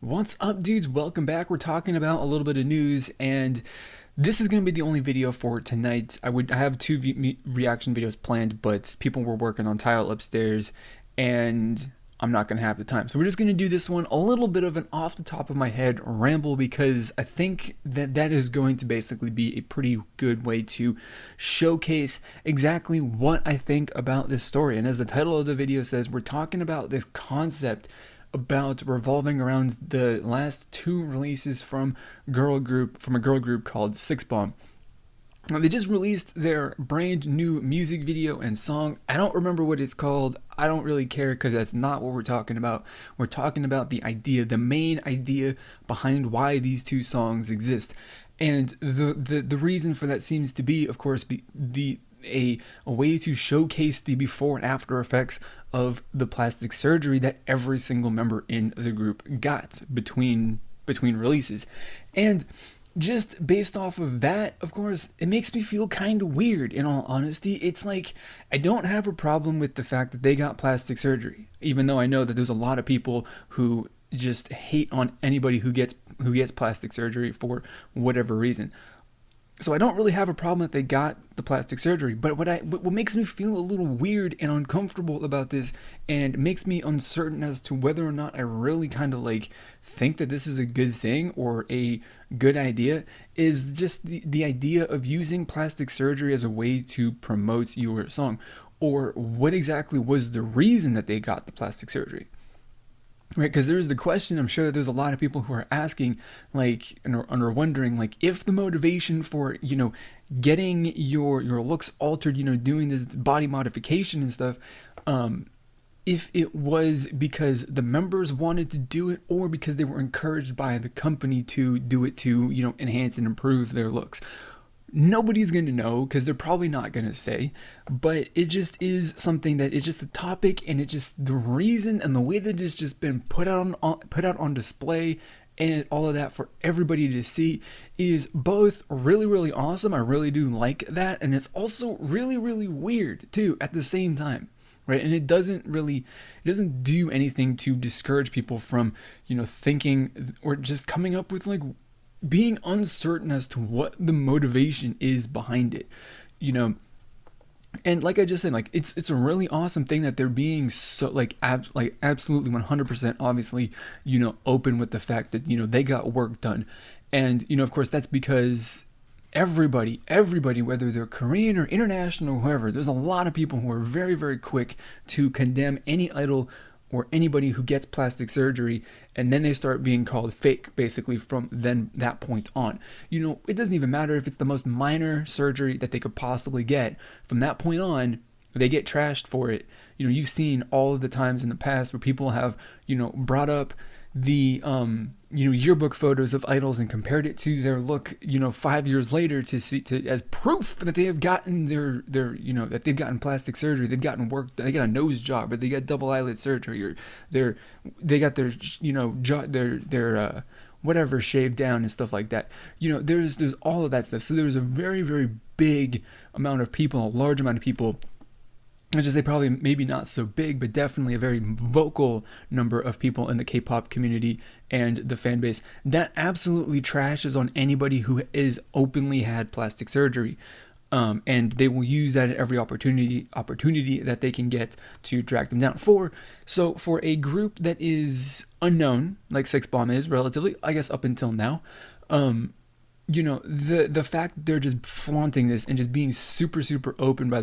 What's up, dudes? Welcome back. We're talking about a little bit of news, and this is going to be the only video for tonight. I have two reaction videos planned, but people were working on tile upstairs, and I'm not going to have the time. So we're just going to do this one, a little bit of an off the top of my head ramble, because I think that is going to basically be a pretty good way to showcase exactly what I think about this story. And as the title of the video says, we're talking about this concept about revolving around the last two releases from a girl group called Six Bomb. Now, they just released their brand new music video and song. I don't remember what it's called. I don't really care, because that's not what we're talking about. We're talking about the idea, the main idea behind why these two songs exist. And the reason for that seems to be, of course, a way to showcase the before and after effects of the plastic surgery that every single member in the group got between releases. And just based off of that, of course, it makes me feel kind of weird, in all honesty. It's like, I don't have a problem with the fact that they got plastic surgery, even though I know that there's a lot of people who just hate on anybody who gets plastic surgery for whatever reason. So I don't really have a problem that they got the plastic surgery, but what makes me feel a little weird and uncomfortable about this, and makes me uncertain as to whether or not I really kind of like think that this is a good thing or a good idea, is just the idea of using plastic surgery as a way to promote your song. Or what exactly was the reason that they got the plastic surgery? Right, because there's the question, I'm sure that there's a lot of people who are asking, like, and are wondering, like, if the motivation for, getting your looks altered, doing this body modification and stuff, if it was because the members wanted to do it, or because they were encouraged by the company to do it to, enhance and improve their looks. Nobody's going to know, because they're probably not going to say, but it just is something that it's just a topic, and it just, the reason and the way that it's just been put out on display and all of that for everybody to see is both really, really awesome. I really do like that. And it's also really, really weird too at the same time. Right. And it doesn't do anything to discourage people from, thinking or just coming up with, like, being uncertain as to what the motivation is behind it, and like I just said, like, it's a really awesome thing that they're being so absolutely 100% obviously, open with the fact that, they got work done. And, of course, that's because everybody, whether they're Korean or international or whoever, there's a lot of people who are very, very quick to condemn any idol or anybody who gets plastic surgery, and then they start being called fake, basically, from then that point on. It doesn't even matter if it's the most minor surgery that they could possibly get. From that point on, they get trashed for it. You've seen all of the times in the past where people have, brought up the yearbook photos of idols and compared it to their look 5 years later to as proof that they have gotten their that they've gotten plastic surgery, they've gotten work, they got a nose job, or they got double eyelid surgery, or they got their their whatever shaved down and stuff like that. There's all of that stuff. So there's a very, very big amount of people, a large amount of people, I just say probably maybe not so big, but definitely a very vocal number of people in the K-pop community and the fan base that absolutely trashes on anybody who is openly had plastic surgery. And they will use that at every opportunity that they can get to drag them down. For a group that is unknown, like Six Bomb is relatively, I guess, up until now, the fact that they're just flaunting this and just being super, super open by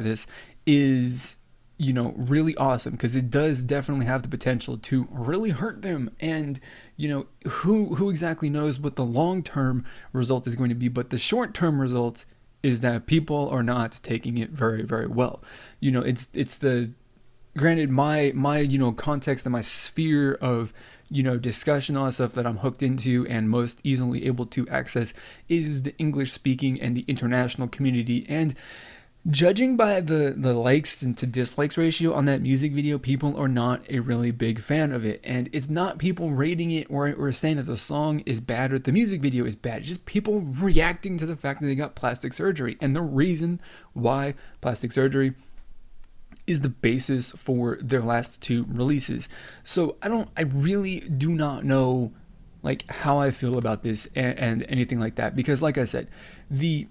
this is, really awesome, because it does definitely have the potential to really hurt them. And, who exactly knows what the long-term result is going to be, but the short-term result is that people are not taking it very, very well. It's the, granted, my context and my sphere of, discussion on stuff that I'm hooked into and most easily able to access is the English speaking and the international community. And judging by the likes and to dislikes ratio on that music video, people are not a really big fan of it. And it's not people rating it or saying that the song is bad or the music video is bad. It's just people reacting to the fact that they got plastic surgery. And the reason why plastic surgery is the basis for their last two releases. So I really do not know like how I feel about this and anything like that, because like I said, the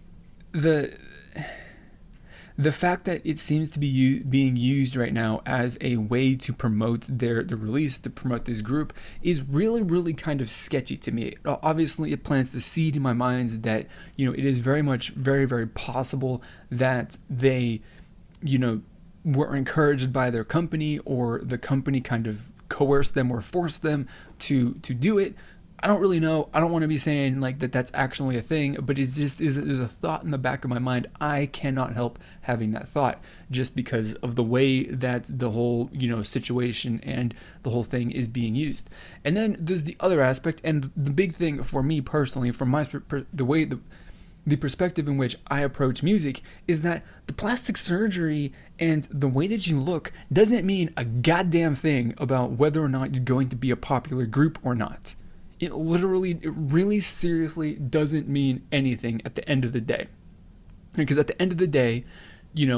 fact that it seems to be being used right now as a way to promote the release, to promote this group, is really kind of sketchy to me. Obviously, it plants the seed in my mind that, it is very much very possible that they, were encouraged by their company, or the company kind of coerced them or forced them to do it. I don't really know. I don't want to be saying like that's actually a thing, but it's just there's a thought in the back of my mind. I cannot help having that thought just because of the way that the whole situation and the whole thing is being used. And then there's the other aspect, and the big thing for me personally, from my the perspective in which I approach music, is that the plastic surgery and the way that you look doesn't mean a goddamn thing about whether or not you're going to be a popular group or not. It really seriously doesn't mean anything at the end of the day. Because at the end of the day,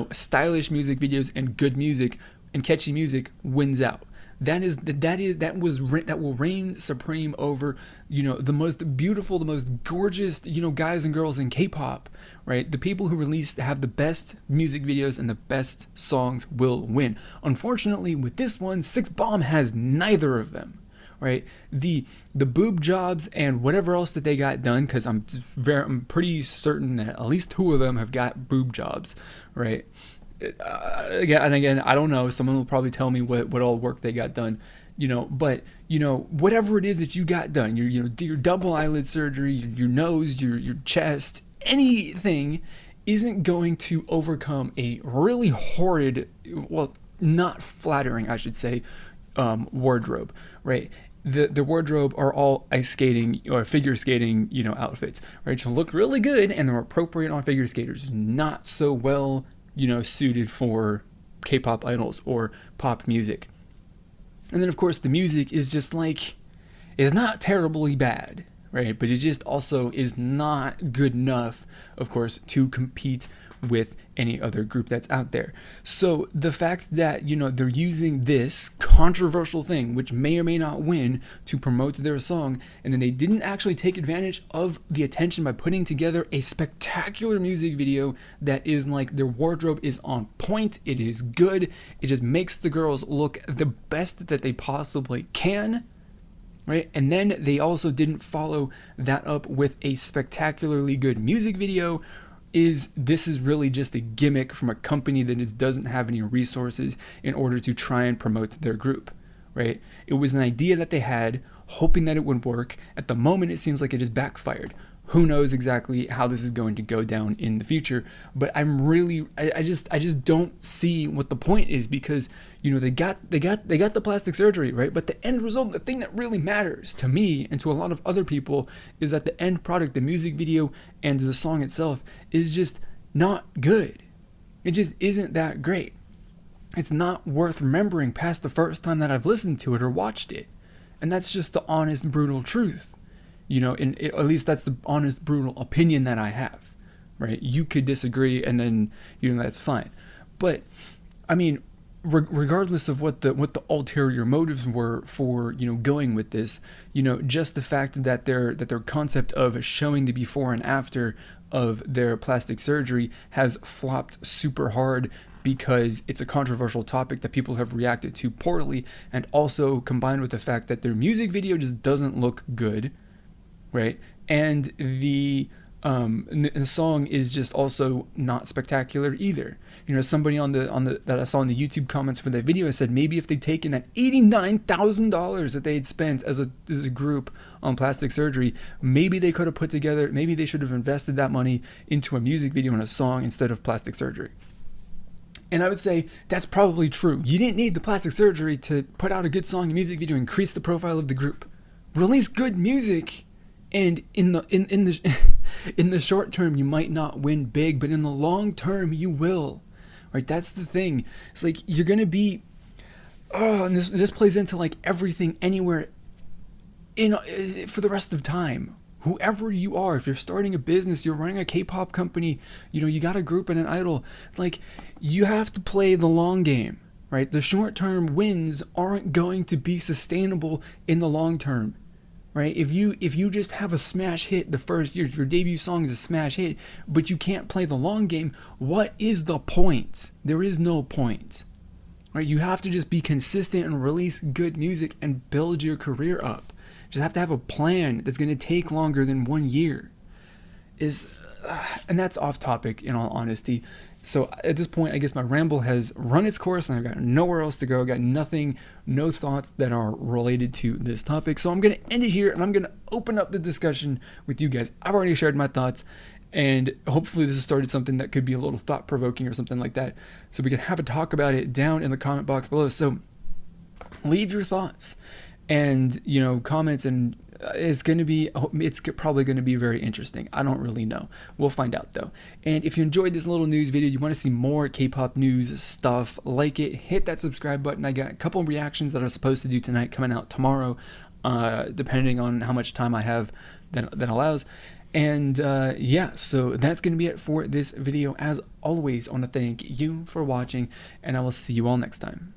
stylish music videos and good music and catchy music wins out. That will reign supreme over, the most beautiful, the most gorgeous, guys and girls in K-pop, right? The people who have the best music videos and the best songs will win. Unfortunately, with this one, Six Bomb has neither of them. Right, the boob jobs and whatever else that they got done, because I'm pretty certain that at least two of them have got boob jobs, right? Again, I don't know. Someone will probably tell me what all work they got done, But whatever it is that you got done, your double eyelid surgery, your nose, your chest, anything isn't going to overcome a really horrid, well, not flattering, I should say, wardrobe, right? The wardrobe are all ice skating or figure skating, outfits, right? To look really good, and they're appropriate on figure skaters, not so well, suited for K-pop idols or pop music. And then of course the music is just is not terribly bad, right? But it just also is not good enough, of course, to compete with any other group that's out there. So the fact that, they're using this controversial thing, which may or may not win, to promote their song, and then they didn't actually take advantage of the attention by putting together a spectacular music video that is their wardrobe is on point, it is good, it just makes the girls look the best that they possibly can, right? And then they also didn't follow that up with a spectacularly good music video. This is really just a gimmick from a company that doesn't have any resources in order to try and promote their group, right? It was an idea that they had, hoping that it would work. At the moment, it seems like it has backfired. Who knows exactly how this is going to go down in the future? But I just don't see what the point is, because they got the plastic surgery, right? But the end result, the thing that really matters to me and to a lot of other people, is that the end product, the music video and the song itself, is just not good. It just isn't that great. It's not worth remembering past the first time that I've listened to it or watched it, and that's just the honest, brutal truth. At least that's the honest, brutal opinion that I have, right? You could disagree, and then, that's fine. But, I mean, regardless of what the ulterior motives were for, going with this, just the fact that their concept of showing the before and after of their plastic surgery has flopped super hard, because it's a controversial topic that people have reacted to poorly, and also combined with the fact that their music video just doesn't look good, right? And the song is just also not spectacular either. Somebody on the that I saw in the YouTube comments for that video said maybe if they'd taken that $89,000 that they had spent as a group on plastic surgery, maybe they could have maybe they should have invested that money into a music video and a song instead of plastic surgery. And I would say that's probably true. You didn't need the plastic surgery to put out a good song and music video, increase the profile of the group. Release good music. And in the short term, you might not win big, but in the long term, you will, right? That's the thing. It's you're gonna be, and this plays into everything, anywhere, for the rest of time, whoever you are, if you're starting a business, you're running a K-pop company, you got a group and an idol, like, you have to play the long game, right? The short-term wins aren't going to be sustainable in the long term, right? If you just have a smash hit the first year, if your debut song is a smash hit, but you can't play the long game, what is the point? There is no point, right? You have to just be consistent and release good music and build your career up. Just have to have a plan that's going to take longer than 1 year. And that's off topic, in all honesty. So at this point, I guess my ramble has run its course and I've got nowhere else to go. I've got nothing, no thoughts that are related to this topic. So I'm going to end it here and I'm going to open up the discussion with you guys. I've already shared my thoughts, and hopefully this has started something that could be a little thought-provoking or something like that. So we can have a talk about it down in the comment box below. So leave your thoughts and, comments, and it's probably going to be very interesting. I don't really know. We'll find out though. And if you enjoyed this little news video, you want to see more K-pop news stuff, like it, hit that subscribe button. I got a couple reactions that I'm supposed to do tonight coming out tomorrow, depending on how much time I have that allows. And yeah, so that's going to be it for this video. As always, I want to thank you for watching, and I will see you all next time.